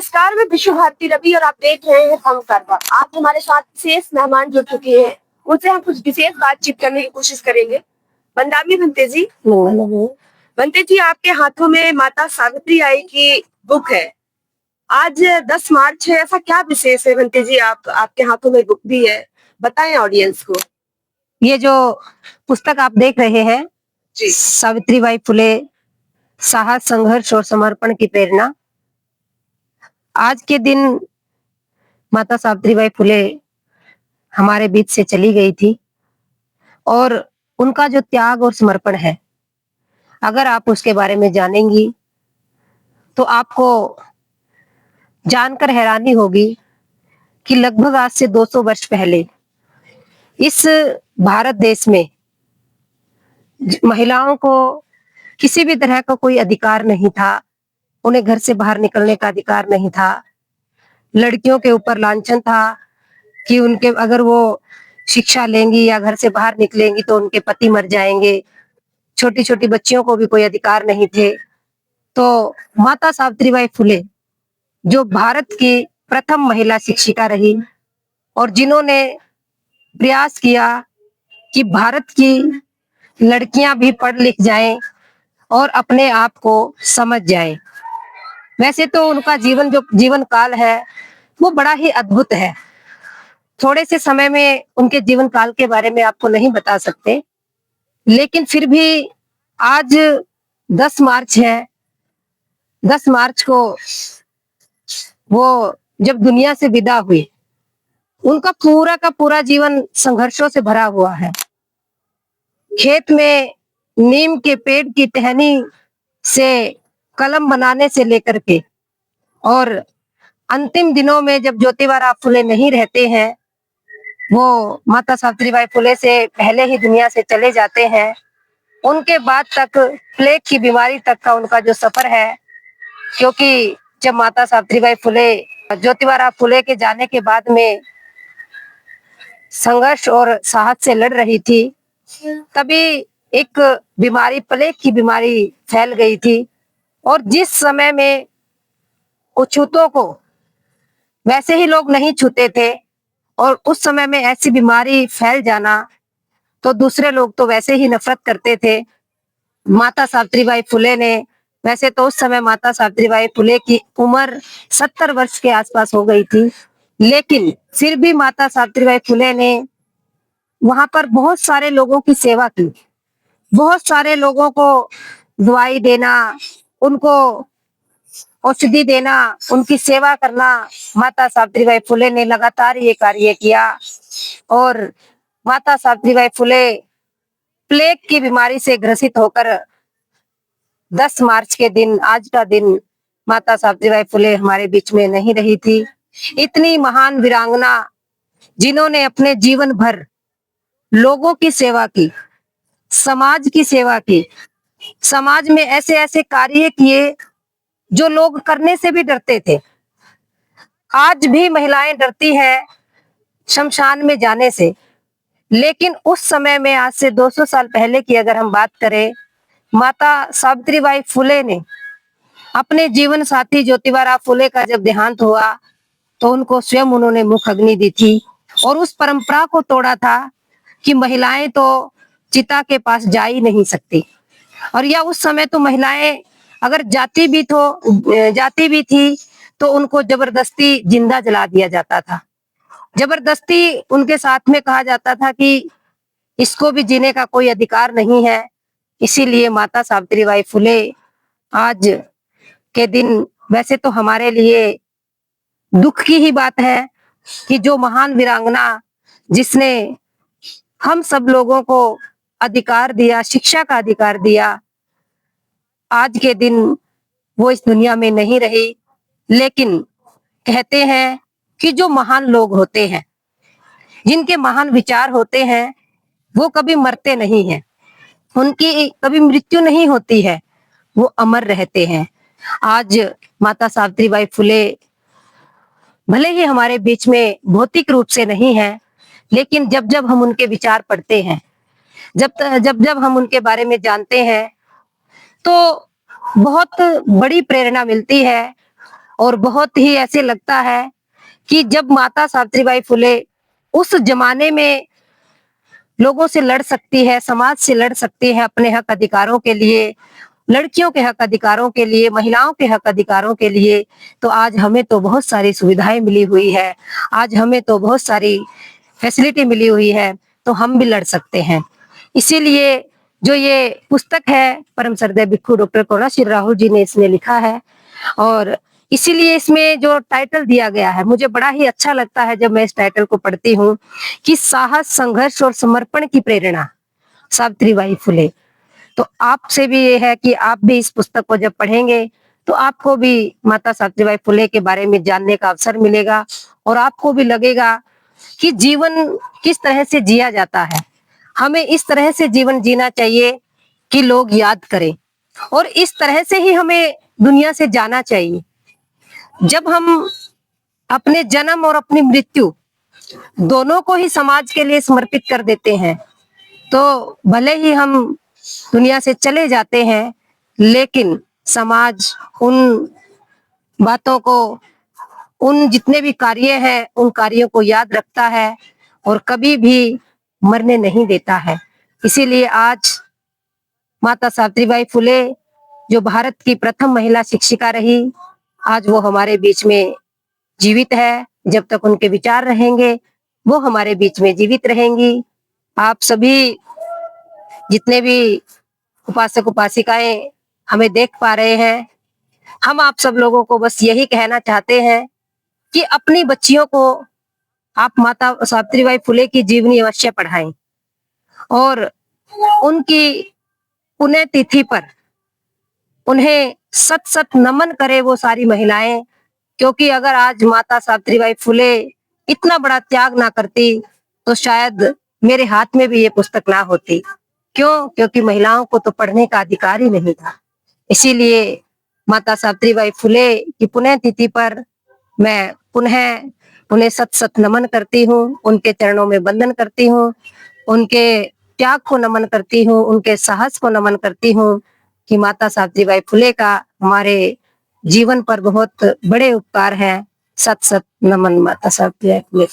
नमस्कार, मैं विश्व भारती रवि और आप देख रहे हैं हम करवा। आज हमारे साथ विशेष मेहमान जुड़ चुके हैं, उनसे हम कुछ विशेष बातचीत करने की कोशिश करेंगे। बंदामी भंते जी, भंते जी, आपके हाथों में माता सावित्री आई की बुक है। आज 10 मार्च है, ऐसा क्या विशेष है भंते जी, आपके हाथों में बुक भी है, बताएं ऑडियंस को। ये जो पुस्तक आप देख रहे हैं जी, सावित्रीबाई फुले, साहस, संघर्ष और समर्पण की प्रेरणा। आज के दिन माता सावित्रीबाई फुले हमारे बीच से चली गई थी और उनका जो त्याग और समर्पण है, अगर आप उसके बारे में जानेंगी तो आपको जानकर हैरानी होगी कि लगभग आज से 200 वर्ष पहले इस भारत देश में महिलाओं को किसी भी तरह का कोई अधिकार नहीं था। उन्हें घर से बाहर निकलने का अधिकार नहीं था। लड़कियों के ऊपर लांछन था कि उनके अगर वो शिक्षा लेंगी या घर से बाहर निकलेंगी तो उनके पति मर जाएंगे। छोटी छोटी बच्चियों को भी कोई अधिकार नहीं थे। तो माता सावित्रीबाई फुले जो भारत की प्रथम महिला शिक्षिका रही और जिन्होंने प्रयास किया कि भारत की लड़कियां भी पढ़ लिख जाएं और अपने आप को समझ जाएं। वैसे तो उनका जीवन काल है वो बड़ा ही अद्भुत है। थोड़े से समय में उनके जीवन काल के बारे में आपको नहीं बता सकते, लेकिन फिर भी आज 10 मार्च है। 10 मार्च को वो जब दुनिया से विदा हुई, उनका पूरा का पूरा जीवन संघर्षों से भरा हुआ है। खेत में नीम के पेड़ की टहनी से कलम बनाने से लेकर के और अंतिम दिनों में जब ज्योतिबा फुले नहीं रहते हैं, वो माता सावित्रीबाई फुले से पहले ही दुनिया से चले जाते हैं, उनके बाद तक प्लेग की बीमारी तक का उनका जो सफर है, क्योंकि जब माता सावित्रीबाई फुले ज्योतिबा फुले के जाने के बाद में संघर्ष और साहस से लड़ रही थी, तभी एक बीमारी, प्लेग की बीमारी फैल गई थी। और जिस समय में अछूतों को वैसे ही लोग नहीं छूते थे और उस समय में ऐसी बीमारी फैल जाना तो दूसरे लोग तो वैसे ही नफरत करते थे। माता सावित्रीबाई फुले ने, वैसे तो उस समय माता सावित्रीबाई फुले की उम्र 70 वर्ष के आसपास हो गई थी, लेकिन फिर भी माता सावित्रीबाई फुले ने वहां पर बहुत सारे लोगों की सेवा की। बहुत सारे लोगों को दवाई देना, उनको औषधि देना, उनकी सेवा करना, माता सावित्रीबाई फुले ने लगातार ये कार्य किया। और माता सावित्रीबाई फुले प्लेग की बीमारी से ग्रसित होकर 10 मार्च के दिन, आज का दिन, माता सावित्रीबाई फुले हमारे बीच में नहीं रही थी। इतनी महान वीरांगना जिन्होंने अपने जीवन भर लोगों की सेवा की, समाज की सेवा की, समाज में ऐसे ऐसे कार्य किए जो लोग करने से भी डरते थे। आज भी महिलाएं डरती हैं शमशान में जाने से, लेकिन उस समय में, आज से 200 साल पहले की अगर हम बात करें, माता सावित्रीबाई फुले ने अपने जीवन साथी ज्योतिबा फुले का जब देहांत हुआ तो उनको स्वयं उन्होंने मुख अग्नि दी थी और उस परंपरा को तोड़ा था कि महिलाएं तो चिता के पास जा ही नहीं सकती। और या उस समय तो महिलाएं अगर जाती भी थी तो उनको जबरदस्ती जिंदा जला दिया जाता था। जबरदस्ती उनके साथ में कहा जाता था कि इसको भी जीने का कोई अधिकार नहीं है। इसीलिए माता सावित्रीबाई फुले आज के दिन वैसे तो हमारे लिए दुख की ही बात है कि जो महान वीरांगना जिसने हम सब लोगों को अधिकार दिया, शिक्षा का अधिकार दिया, आज के दिन वो इस दुनिया में नहीं रही। लेकिन कहते हैं कि जो महान लोग होते हैं, जिनके महान विचार होते हैं, वो कभी मरते नहीं हैं, उनकी कभी मृत्यु नहीं होती है, वो अमर रहते हैं। आज माता सावित्रीबाई फुले भले ही हमारे बीच में भौतिक रूप से नहीं है, लेकिन जब जब हम उनके विचार पढ़ते हैं, जब जब हम उनके बारे में जानते हैं, तो बहुत बड़ी प्रेरणा मिलती है और बहुत ही ऐसे लगता है कि जब माता सावित्रीबाई फुले उस जमाने में लोगों से लड़ सकती है, समाज से लड़ सकती है अपने हक अधिकारों के लिए, लड़कियों के हक अधिकारों के लिए, महिलाओं के हक अधिकारों के लिए, तो आज हमें तो बहुत सारी सुविधाएं मिली हुई है, आज हमें तो बहुत सारी फैसिलिटी मिली हुई है, तो हम भी लड़ सकते हैं। इसीलिए जो ये पुस्तक है परम श्रद्धेय भिक्खु डॉक्टर करुणाशिर राहुल जी ने इसमें लिखा है, और इसीलिए इसमें जो टाइटल दिया गया है मुझे बड़ा ही अच्छा लगता है जब मैं इस टाइटल को पढ़ती हूँ कि साहस, संघर्ष और समर्पण की प्रेरणा, सावित्रीबाई फुले। तो आपसे भी ये है कि आप भी इस पुस्तक को जब पढ़ेंगे तो आपको भी माता सावित्रीबाई फुले के बारे में जानने का अवसर मिलेगा, और आपको भी लगेगा कि जीवन किस तरह से जिया जाता है। हमें इस तरह से जीवन जीना चाहिए कि लोग याद करें, और इस तरह से ही हमें दुनिया से जाना चाहिए। जब हम अपने जन्म और अपनी मृत्यु दोनों को ही समाज के लिए समर्पित कर देते हैं, तो भले ही हम दुनिया से चले जाते हैं, लेकिन समाज उन बातों को, उन जितने भी कार्य हैं, उन कार्यों को याद रखता है और कभी भी मरने नहीं देता है। इसीलिए आज माता सावित्रीबाई फुले, जो भारत की प्रथम महिला शिक्षिका रही, आज वो हमारे बीच में जीवित है। जब तक उनके विचार रहेंगे, वो हमारे बीच में जीवित रहेंगी। आप सभी जितने भी उपासक उपासिकाएं हमें देख पा रहे हैं, हम आप सब लोगों को बस यही कहना चाहते हैं कि अपनी बच्चियों को आप माता सावित्रीबाई फुले की जीवनी अवश्य पढ़ाएं, और उनकी पुण्य तिथि पर उन्हें सत सत नमन करे वो सारी महिलाएं। क्योंकि अगर आज माता सावित्रीबाई फुले इतना बड़ा त्याग ना करती तो शायद मेरे हाथ में भी ये पुस्तक ना होती। क्यों? क्योंकि महिलाओं को तो पढ़ने का अधिकार ही नहीं था। इसीलिए माता सावित्रीबाई फुले की पुण्य तिथि पर मैं पुनः उन्हें सत सत नमन करती हूँ, उनके चरणों में वंदन करती हूँ, उनके त्याग को नमन करती हूँ, उनके साहस को नमन करती हूँ कि माता सावित्रीबाई फुले का हमारे जीवन पर बहुत बड़े उपकार हैं। सत सत नमन माता सावित्रीबाई फुले।